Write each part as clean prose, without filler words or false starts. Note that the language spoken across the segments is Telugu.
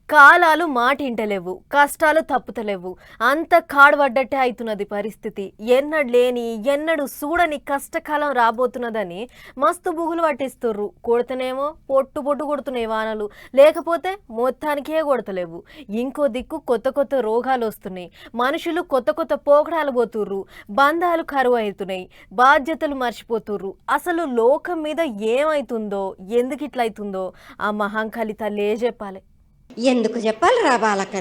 కాలాలు మాటింటలేవు, కష్టాలు తప్పుతలేవు. అంత కాడబడ్డట్టే అవుతున్నది పరిస్థితి. ఎన్నడు లేని ఎన్నడు చూడని కష్టకాలం రాబోతున్నదని మస్తు బుగులు పట్టిస్తుర్రు. కొడుతనేమో పొట్టు పొట్టు కొడుతున్నాయి వానలు, లేకపోతే మొత్తానికే కొడతలేవు. ఇంకో దిక్కు కొత్త కొత్త రోగాలు వస్తున్నాయి. మనుషులు కొత్త కొత్త పోకడాలు పోతుర్రు. బంధాలు కరువు అవుతున్నాయి. బాధ్యతలు మర్చిపోతుర్రు. అసలు లోకం మీద ఏమైతుందో, ఎందుకు ఇట్లయితుందో ఆ మహంకాళి తల్లే చెప్పాలి. ఎందుకు చెప్పాలి రా బాలక్క,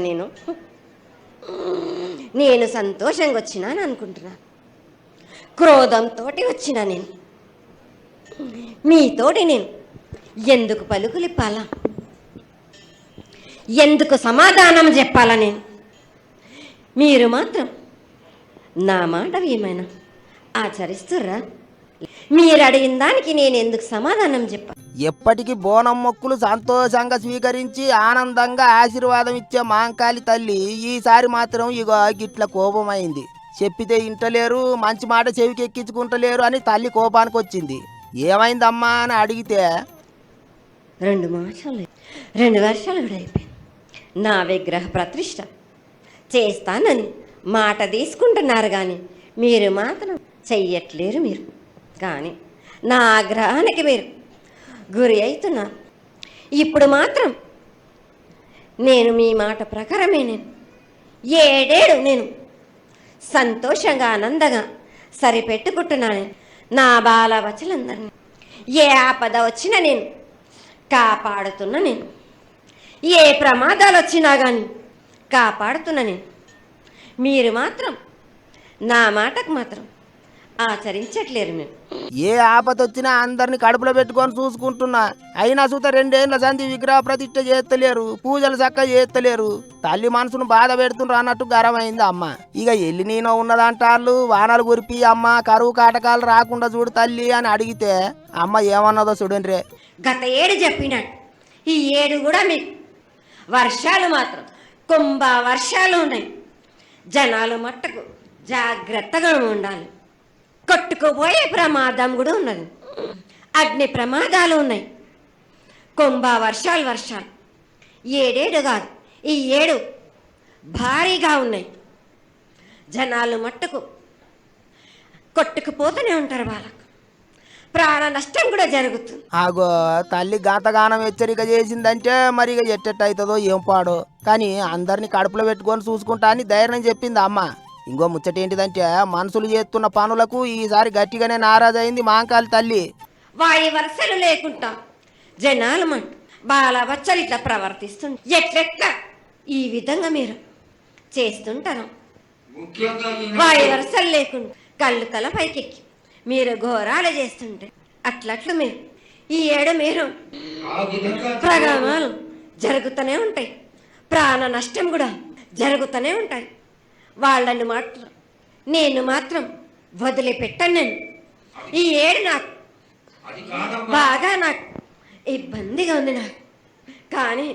నేను సంతోషంగా వచ్చినాను అనుకుంటున్నా. క్రోధంతో వచ్చినా నేను మీతోటి నేను ఎందుకు పలుకులిప్పాలా, ఎందుకు సమాధానం చెప్పాలా? మీరు మాత్రం నా మాట ఏమైనా ఆచరిస్తుర్రా? మీరు అడిగిన దానికి నేను ఎందుకు సమాధానం చెప్పాలి? ఎప్పటికీ బోనం మొక్కులు సంతోషంగా స్వీకరించి ఆనందంగా ఆశీర్వాదం ఇచ్చే మహంకాళి తల్లి ఈసారి మాత్రం ఇగో గిట్ల కోపమైంది. చెప్పితే ఇంటలేరు, మంచి మాట చెవికి ఎక్కించుకుంటలేరు అని తల్లి కోపానికి వచ్చింది. ఏమైందమ్మా అని అడిగితే 2 వర్షాలు కూడా అయిపోయింది. నా విగ్రహ ప్రతిష్ఠ చేస్తానని మాట తీసుకుంటున్నారు, కానీ మీరు మాత్రం చెయ్యట్లేరు. మీరు కానీ నా ఆగ్రహానికి మీరు గురి అవుతున్నారు. ఇప్పుడు మాత్రం నేను మీ మాట ప్రకారమే నేను 7 ఏళ్ళు నేను సంతోషంగా ఆనందంగా సరిపెట్టుకుంటున్నాను. నా బాలవచలందరినీ ఏ ఆపద వచ్చినా నేను కాపాడుతున్నా. నేను ఏ ప్రమాదాలు వచ్చినా కానీ కాపాడుతున్నా. మీరు మాత్రం నా మాటకు మాత్రం ఆచరించట్లేరు. మీరు ఏ ఆపద వచ్చినా అందరిని కడుపులో పెట్టుకొని చూసుకుంటున్నా. అయినా చూత 2 ఏళ్ళ సంధి విగ్రహ ప్రతిష్ఠ చేస్తలేరు, పూజలు చక్కగా చేస్తలేరు. తల్లి మనసును బాధ పెడుతుండ్రు అన్నట్టు గరమైంది అమ్మ. ఇక ఎల్లి నేను ఉన్నదంటాళ్ళు, వానలు కురిపి అమ్మ కరువు కాటకాలు రాకుండా చూడు తల్లి అని అడిగితే అమ్మ ఏమన్నదో చూడండి. గత 7 చెప్పినాడు, ఈ 7 కూడా మీకు వర్షాలు మాత్రం కుంభ వర్షాలు ఉన్నాయి. జనాలు మట్టుకు జాగ్రత్తగా ఉండాలి. కొట్టుకుపోయే ప్రమాదం కూడా ఉన్నది. అగ్ని ప్రమాదాలు ఉన్నాయి. కుంభ వర్షాలు 7 కాదు, ఈ 7 భారీగా ఉన్నాయి. జనాలు మట్టుకు కొట్టుకుపోతూనే ఉంటారు. వాళ్ళకు ప్రాణ నష్టం కూడా జరుగుతుంది. ఆగో తల్లి గాతగానం హెచ్చరిక చేసిందంటే మరి ఇక ఎట్టెట్టయితుందో ఏం పాడో, కానీ అందరిని కడుపులో పెట్టుకొని చూసుకుంటా అని ధైర్యం చెప్పింది అమ్మ. ఇంకో ముచ్చట ఏంటిదంటే మనుషులు చేస్తున్న పనులకు ఈసారి గట్టిగానే నారాజైంది మహంకాళి తల్లి. వాయి వరుసలు లేకుండా జనాలు బాలవచ్చలు ఇట్లా ప్రవర్తిస్తుంది. ఎట్లెట్లా ఈ విధంగా మీరు చేస్తుంటారు? వాయి వరుసలు లేకుండా కళ్ళు తల పైకెక్కి మీరు ఘోరాలు చేస్తుంటే అట్లట్లు మీరు ఈ 7 మీరు ప్రమాదాలు జరుగుతూనే ఉంటాయి. ప్రాణ నష్టం కూడా జరుగుతూనే ఉంటాయి. వాళ్ళని మాత్రం నేను మాత్రం వదిలిపెట్టాను. నేను ఈ 7 నాకు బాగా నాకు ఇబ్బందిగా ఉంది. నాకు కానీ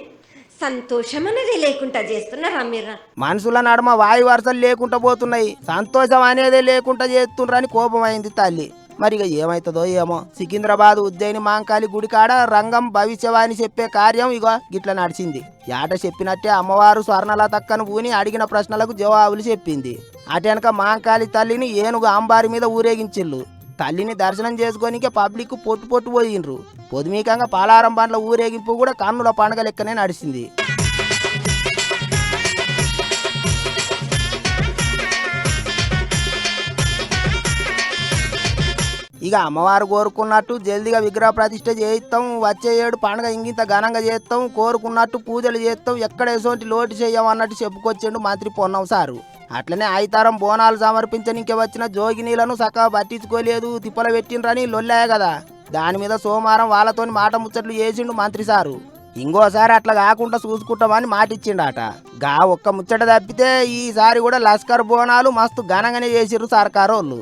సంతోషం అనేది లేకుండా చేస్తున్నారా మీరు? మనుషుల నడుమ వాయు వరుసలు లేకుండా పోతున్నాయి, సంతోషం అనేదే లేకుండా చేస్తుండ్రని కోపమైంది తల్లి. మరి ఇక ఏమవుతుందో ఏమో. సికింద్రాబాద్ ఉజ్జయిని మహంకాళి గుడికాడ రంగం భవిష్యవాణి చెప్పే కార్యం ఇగో గిట్ల నడిచింది. యాట చెప్పినట్టే అమ్మవారు స్వర్ణలతక్కను పూని అడిగిన ప్రశ్నలకు జవాబులు చెప్పింది. అటెనక మహంకాళి తల్లిని ఏనుగు అంబారి మీద ఊరేగించిళ్ళు. తల్లిని దర్శనం చేసుకోనికే పబ్లిక్ పొట్టు పోయిండ్రు. పొదుమీకంగా పాలారం బండ్ల ఊరేగింపు కూడా కన్నుల పండుగ లెక్కనే నడిచింది. ఇక అమ్మవారు కోరుకున్నట్టు జల్దిగా విగ్రహ ప్రతిష్ఠ చేయిస్తాం, వచ్చే 7 పండుగ ఇంగింత ఘనంగా చేస్తాం, కోరుకున్నట్టు పూజలు చేస్తాం, ఎక్కడ ఎసోంటి లోటు చేయమన్నట్టు చెప్పుకొచ్చిండు మంత్రి పొన్నం సారు. అట్లనే ఐతారం బోనాలు సమర్పించనికే వచ్చిన జోగినీలను సక్కగా పట్టించుకోలేదు, తిప్పల పెట్టిండ్రని లొల్లాయ కదా. దాని మీద సోమవారం వాళ్ళతోని మాట ముచ్చట్లు చేసిండు మంత్రి సారు. ఇంకోసారి అట్లా కాకుండా చూసుకుంటామని మాటిచ్చిండట. ఒక్క ముచ్చట తప్పితే ఈసారి కూడా లస్కర్ బోనాలు మస్తు ఘనంగానే చేసిర్రు సర్కారోళ్ళు.